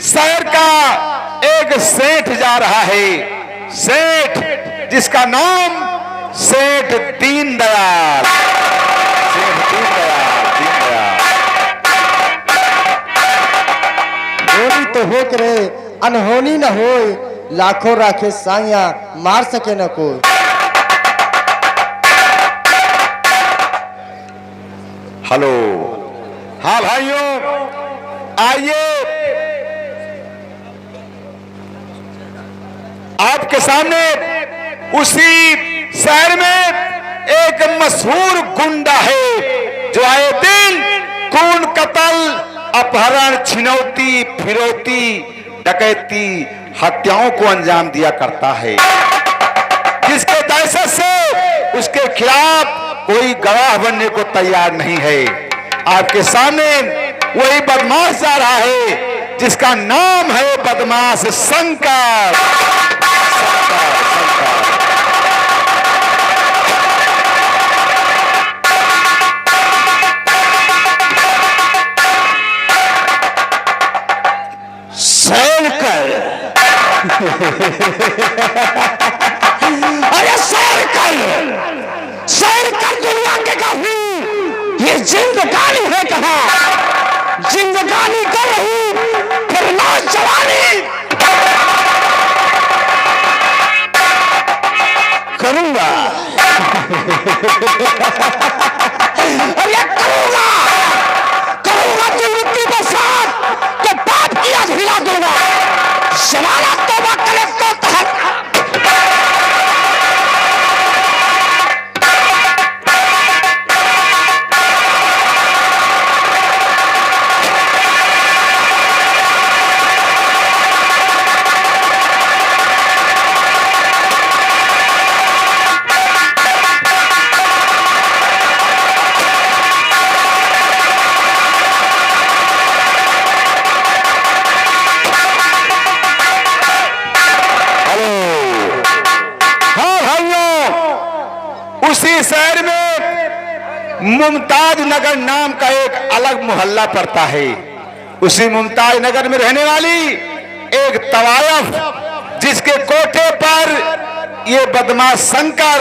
शहर का एक सेठ जा रहा है, सेठ जिसका नाम सेठ दीनदयाल। सेठ दीनदयाल, दीनदयाल। होनी तो हो करे अनहोनी न होए, लाखों राखे साइया मार सके न कोई। हेलो, हाँ भाइयों आइए, आपके सामने उसी शहर में एक मशहूर गुंडा है जो आए दिन खून कत्ल, अपहरण, छिनौती, फिरौती, डकैती, हत्याओं को अंजाम दिया करता है, जिसके दहशत से उसके खिलाफ कोई गवाह बनने को तैयार नहीं है। आपके सामने वही बदमाश जा रहा है जिसका नाम है बदमाश शंकर। शंकर, अरे शंकर दुनिया के काफी, ये जिंदगानी है कहा, जिंदगानी कर रही फिर नौजवानी करूंगा। अरे करूंगा करूंगा तो मृत्यु के साथ तो बाप की याद हिला दूंगा। जमाना तौबा करे तो तहत उसी शहर में मुमताज नगर नाम का एक अलग मोहल्ला पड़ता है। उसी मुमताज नगर में रहने वाली एक तवायफ, जिसके कोठे पर ये बदमाश शंकर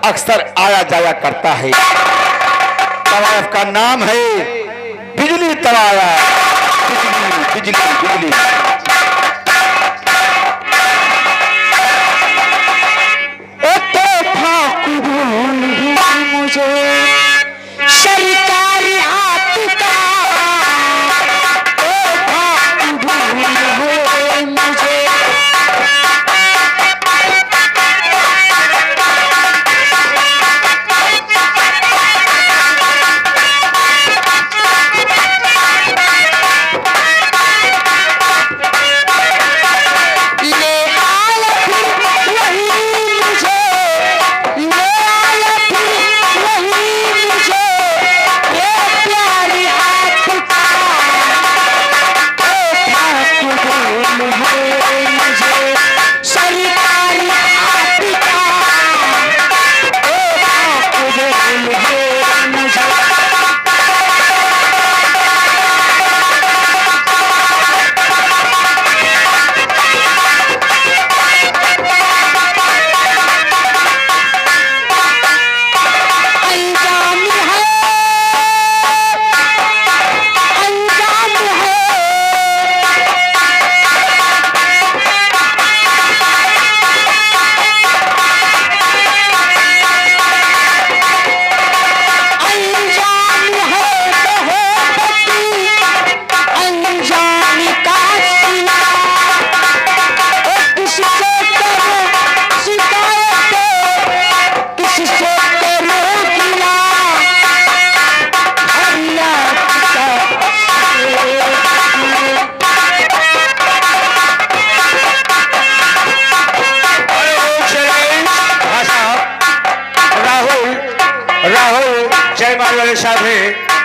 अक्सर आया जाया करता है। तवायफ का नाम है बिजली तवायफ। बिजली बिजली बिजली। सरकारी आपका मुझे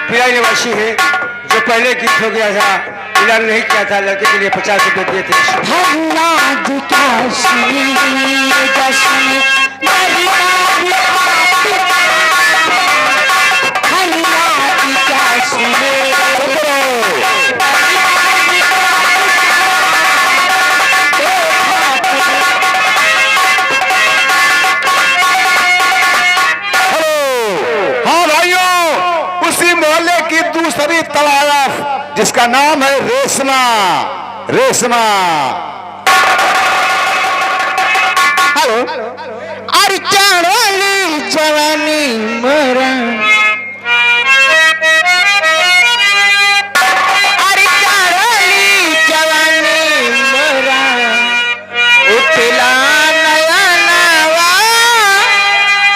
पिया निवासी है, जो पहले गीत हो गया था, ऐलान नहीं किया था, लड़के के लिए 50 रुपए दिए थे। उसका नाम है रेशमा। रेशमा। हेलो। अरे चढ़ली जवानी मरा, अरे चढ़ली जवानी मरा, उठला नया नवा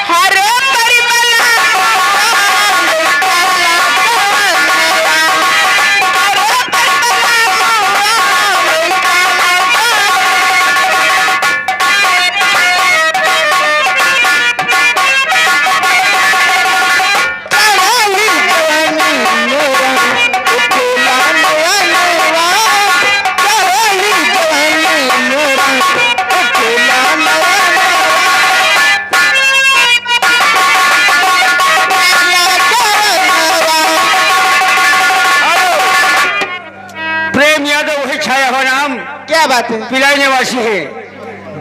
हर परिमला, क्या बात है? पिलाई निवासी है,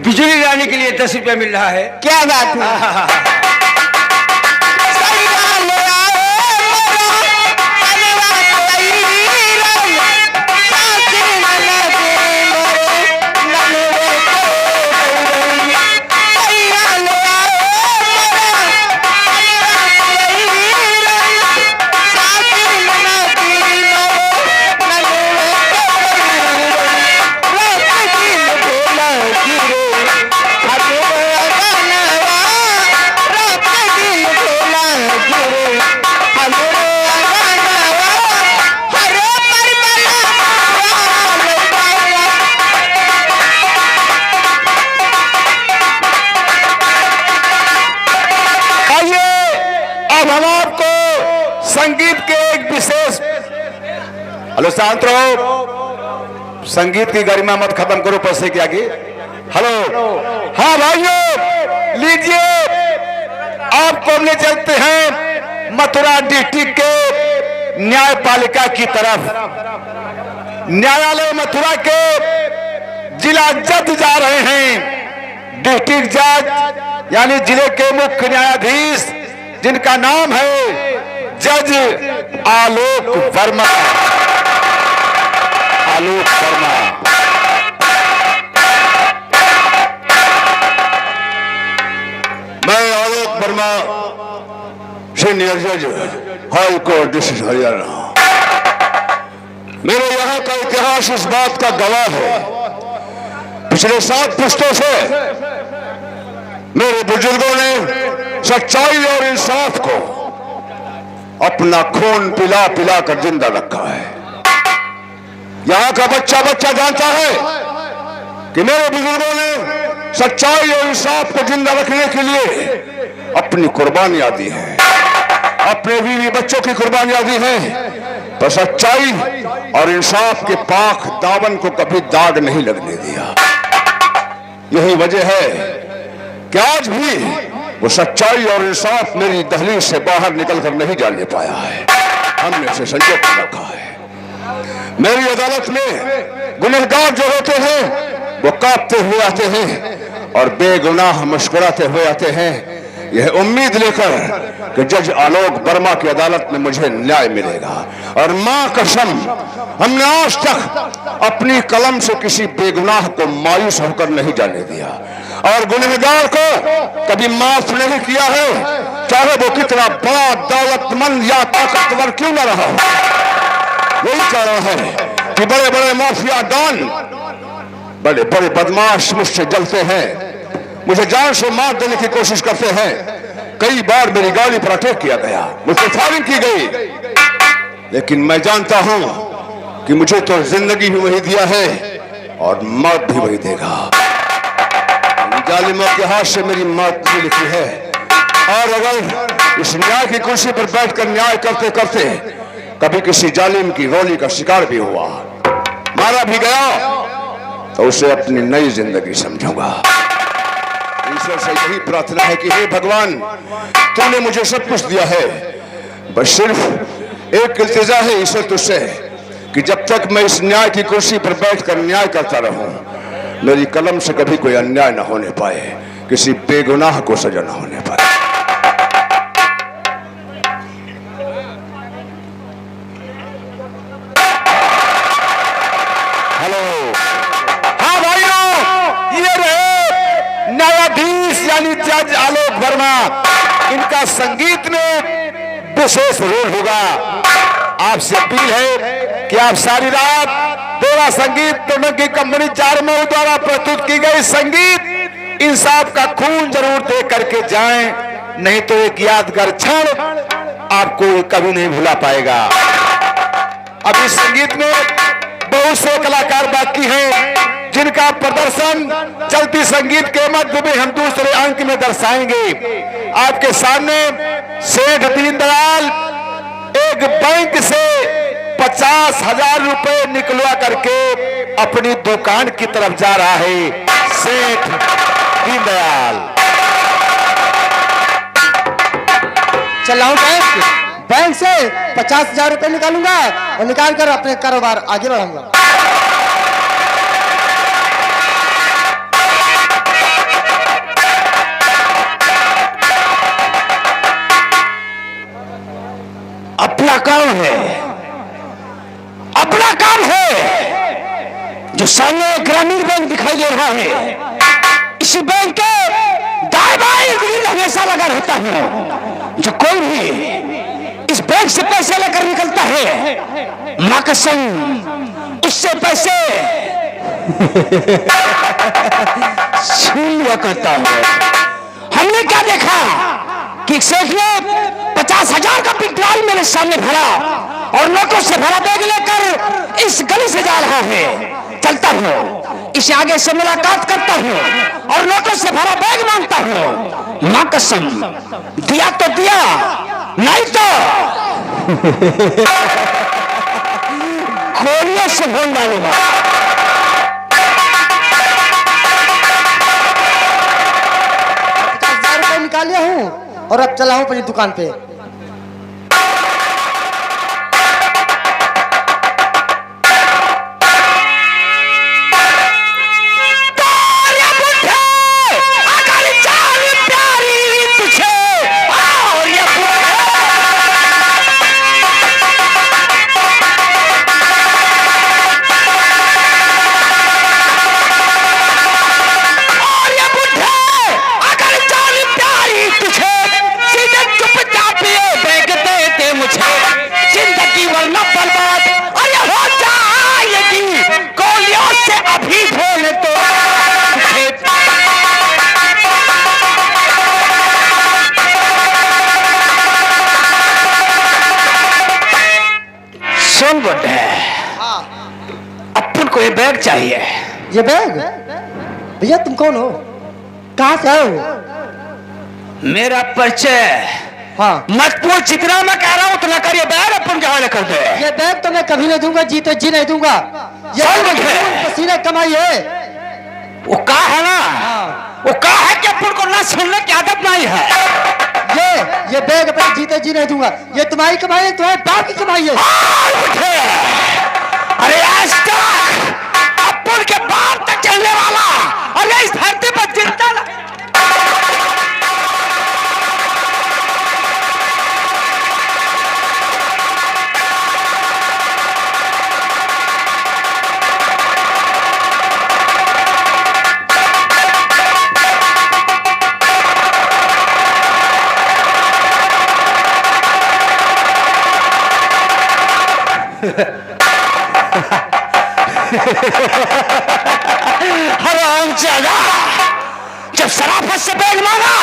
बिजली लाने के लिए 10 रुपया मिल रहा है। क्या बात है? संगीत के एक विशेष, हेलो शांत रहो, संगीत की गरिमा मत खत्म करो पैसे के आगे। हेलो, हाँ भाइयों लीजिए, आपको ले चलते हैं मथुरा डिस्ट्रिक्ट के न्यायपालिका की तरफ। न्यायालय मथुरा के जिला जज जा रहे हैं, डिस्ट्रिक्ट जज यानी जिले के मुख्य न्यायाधीश, जिनका नाम है जज आलोक वर्मा। आलोक वर्मा। मैं आलोक वर्मा, सीनियर जज, हाई कोर्ट डिस्ट्रिक्ट हरियाणा। मेरे यहाँ का इतिहास इस बात का गवाह है, पिछले 7 पुश्तों से मेरे बुजुर्गों ने सच्चाई और इंसाफ को अपना खून पिला पिला कर जिंदा रखा है। यहाँ का बच्चा बच्चा जानता है कि मेरे बुजुर्गों ने सच्चाई और इंसाफ को जिंदा रखने के लिए अपनी कुर्बानियां दी हैं, अपने बीवी बच्चों की कुर्बानियां दी हैं, पर सच्चाई और इंसाफ के पाक दामन को कभी दाग नहीं लगने दिया। यही वजह है कि आज भी वो सच्चाई और इंसाफ मेरी दहलीज से बाहर निकलकर नहीं जाने पाया है। हमने उसे संजो कर रखा है। मेरी अदालत में गुनहगार जो होते हैं वो कांपते हुए आते हैं और बेगुनाह मुस्कुराते हुए आते हैं, यह उम्मीद लेकर कि जज आलोक वर्मा की अदालत में मुझे न्याय मिलेगा। और मां कसम, हमने आज तक अपनी कलम से किसी बेगुनाह को मायूस होकर नहीं जाने दिया और गुनहगार को कभी माफ नहीं किया है, चाहे वो कितना बड़ा दौलतमंद या ताकतवर क्यों न रहा। यही कारण है कि बड़े बड़े माफिया डॉन, बड़े बड़े बदमाश मुझसे जलते हैं, मुझे जान से मार देने की कोशिश करते हैं। कई बार मेरी गाड़ी पर अटैक किया गया, मुझसे फायरिंग की गई, लेकिन मैं जानता हूं कि मुझे तो जिंदगी भी वही दिया है और मौत भी वही देगा। जालिमों के हाथ से मेरी मौत भी लिखी है, और अगर इस न्याय की कुर्सी पर बैठकर न्याय करते करते कभी किसी जालिम की गोली का शिकार भी हुआ, मारा भी गया, तो उसे अपनी नई जिंदगी समझूंगा। ईश्वर से यही प्रार्थना है कि हे भगवान, तूने मुझे सब कुछ दिया है, बस सिर्फ एक इल्तिजा है ईश्वर तुझसे कि जब तक मैं इस न्याय की कुर्सी पर बैठकर न्याय करता रहूं, मेरी कलम से कभी कोई अन्याय न होने पाए, किसी बेगुनाह को सजा न होने पाए। यानी जज आलोक वर्मा, इनका संगीत में विशेष रोल होगा। आपसे अपील है कि आप सारी रात देवा संगीत टोनकी कंपनी चारमऊ द्वारा प्रस्तुत की गई संगीत इंसाफ का खून जरूर दे करके जाएं, नहीं तो एक यादगार क्षण आपको कभी नहीं भुला पाएगा। अब इस संगीत में बहुत से कलाकार बाकी हैं जिनका प्रदर्शन चलती संगीत के मध्य में हम दूसरे अंक में दर्शाएंगे। आपके सामने सेठ दीनदयाल एक बैंक से 50,000 रुपए निकलवा करके अपनी दुकान की तरफ जा रहा है। सेठ दीनदयाल चलाऊं बैंक से 50,000 रुपए निकालूंगा और निकाल कर अपने कारोबार आगे बढ़ाऊंगा। अपना काम है, अपना काम है। जो सामने ग्रामीण बैंक दिखाई दे रहा है, इस बैंक के दाएं बाएं ग्रिल हमेशा लगा रहता है। जो कोई भी इस बैंक से पैसे लेकर निकलता है, मां कसम उससे पैसे छीन लिया करता है। हमने क्या देखा कि सेठ ने 50,000 का पेट्रोल मेरे सामने भरा और नोटों से भरा बैग लेकर इस गली से जा रहा है। चलता हूँ, इसे आगे से मुलाकात करता हूँ और नोटों से भरा बैग मांगता हूँ। मां कसम दिया तो दिया, नहीं तो गोलियों से भून डालूंगा। 50,000 रुपए निकाल लिया हूँ और अब चला हूँ अपनी दुकान पे। सुन बुड्ढे, अपन को ये बैग चाहिए। ये बैग? भैया तुम कौन हो, कहाँ से आए हो? मेरा परिचय हाँ, मत पूछ, जितना मैं कह रहा हूँ उतना कर। ये बैग अपन के हवाले कर दे। ये बैग तो मैं कभी नहीं दूंगा, जीते जी नहीं दूंगा। ये पसीने कमाई है। वो कहा है ना, वो कहा है कि अपन को ना सुनने की आदत नहीं है। ये बैग अपने जीते जी नहीं दूंगा। ये तुम्हारी कमाई है, तुम्हारे बाप की कमाई है। अरे आज तक अपन के बाप तक चलने वाला, अरे इस धरती पर जिंदा हरामजादा, जब शराफत से बैग मांगा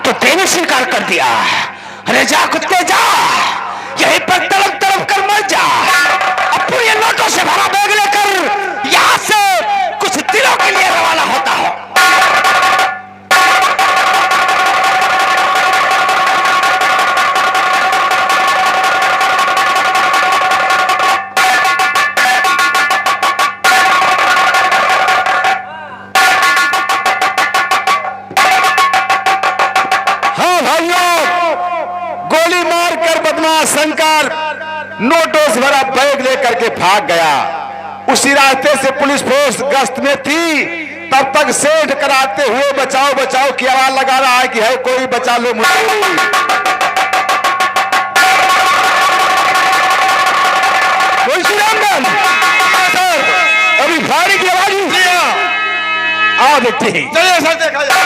तो तेने स्वीकार कर दिया। अरे जा कुत्ते जा, यहीं पर तड़प तड़प कर मर जा। अब पूरे नोटों से भरा बैग लेकर यहां से कुछ दिनों के लिए रवाना होता हो। शंकर नोटों से भरा बैग लेकर के भाग गया। उसी रास्ते से पुलिस फोर्स गश्त में थी। तब तक सेठ कराते हुए बचाओ बचाओ की आवाज लगा रहा है कि है कोई बचा लो मुझे। सर अभी फायरिंग की आवाज आओ देखते हैं। चलिए सर देखा जाए।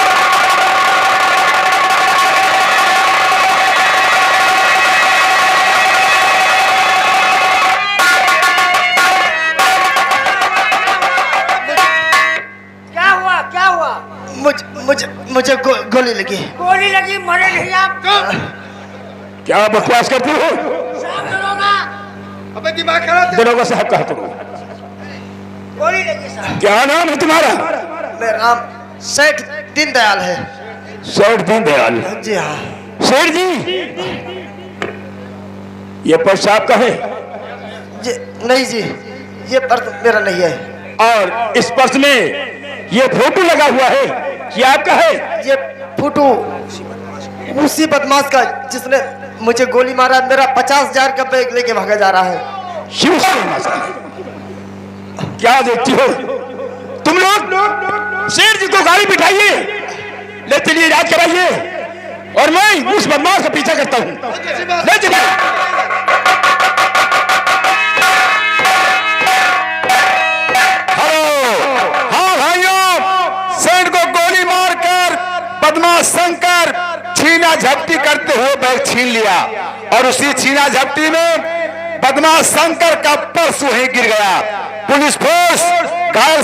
मुझे गोली लगी। गोली लगी, मरे नहीं आप। क्या बकवास करती हो? अबे दिमाग खराब दरोगा साहब कहा तुम, गोली लगी साहब। क्या नाम है तुम्हारा? मेरा नाम सेठ दीनदयाल है। सेठ दीनदयाल। जी हाँ। सेठ जी, ये पर्स आपका है? जी नहीं जी, ये पर्स मेरा नहीं है। और इस पर्स में ये फोटो लगा हुआ है, क्या आपका है? ये फोटो उसी बदमाश का जिसने मुझे गोली मारा। मेरा 50,000 का बैग लेके भागा जा रहा है। शिव से क्या देखती हो तुम लोग? शेर जी को गाड़ी बिठाइए, ले चलिए, इलाज कराइए, और मैं उस बदमाश का पीछा करता हूँ। ले चलिए। हाँ भाइयों, सेठ को गोली मारकर बदमाश शंकर छीना झपटी करते हुए बैग छीन लिया, और उसी छीना झपटी में बदमाश शंकर का पर्स वहीं गिर गया। पुलिस फोर्स घायल